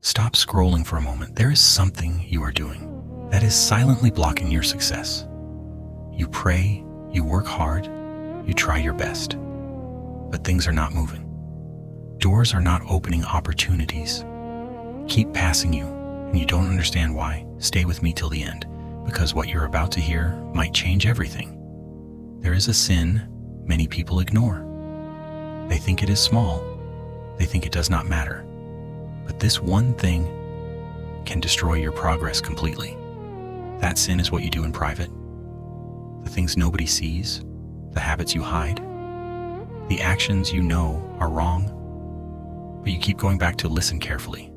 Stop scrolling for a moment. There is something you are doing that is silently blocking your success. You pray, you work hard, you try your best, but things are not moving. Doors are not opening, opportunities keep passing you, and you don't understand why. Stay with me till the end, because what you're about to hear might change everything. There is a sin many people ignore. They think it is small. They think it does not matter. But this one thing can destroy your progress completely. That sin is what you do in private. The things nobody sees, the habits you hide, the actions you know are wrong, but you keep going back to. Listen carefully.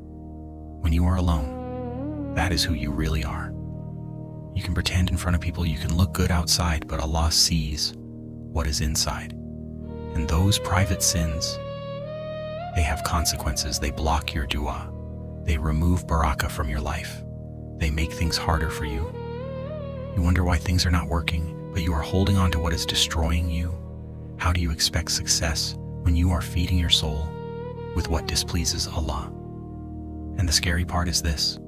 When you are alone, that is who you really are. You can pretend in front of people, you can look good outside, but Allah sees what is inside. And those private sins, they have consequences. They block your dua. They remove barakah from your life. They make things harder for you. You wonder why things are not working, but you are holding on to what is destroying you. How do you expect success when you are feeding your soul with what displeases Allah? And the scary part is this: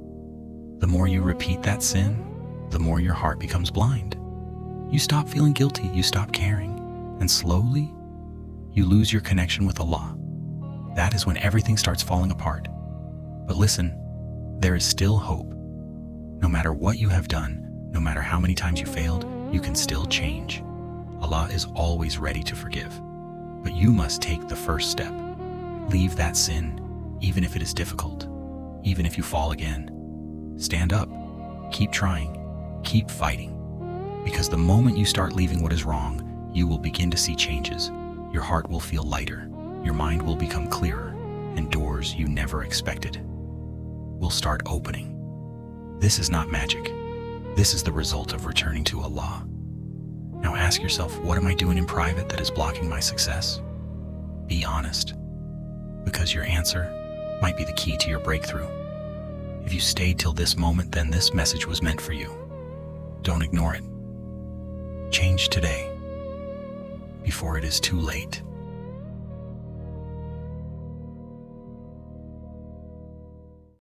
the more you repeat that sin, the more your heart becomes blind. You stop feeling guilty, you stop caring, and slowly you lose your connection with Allah. That is when everything starts falling apart. But listen, there is still hope. No matter what you have done, no matter how many times you failed, you can still change. Allah is always ready to forgive. But you must take the first step. Leave that sin, even if it is difficult, even if you fall again. Stand up, keep trying, keep fighting. Because the moment you start leaving what is wrong, you will begin to see changes. Your heart will feel lighter, your mind will become clearer, and doors you never expected will start opening. This is not magic. This is the result of returning to Allah. Now ask yourself, what am I doing in private that is blocking my success? Be honest, because your answer might be the key to your breakthrough. If you stayed till this moment, then this message was meant for you. Don't ignore it. Change today, before it is too late.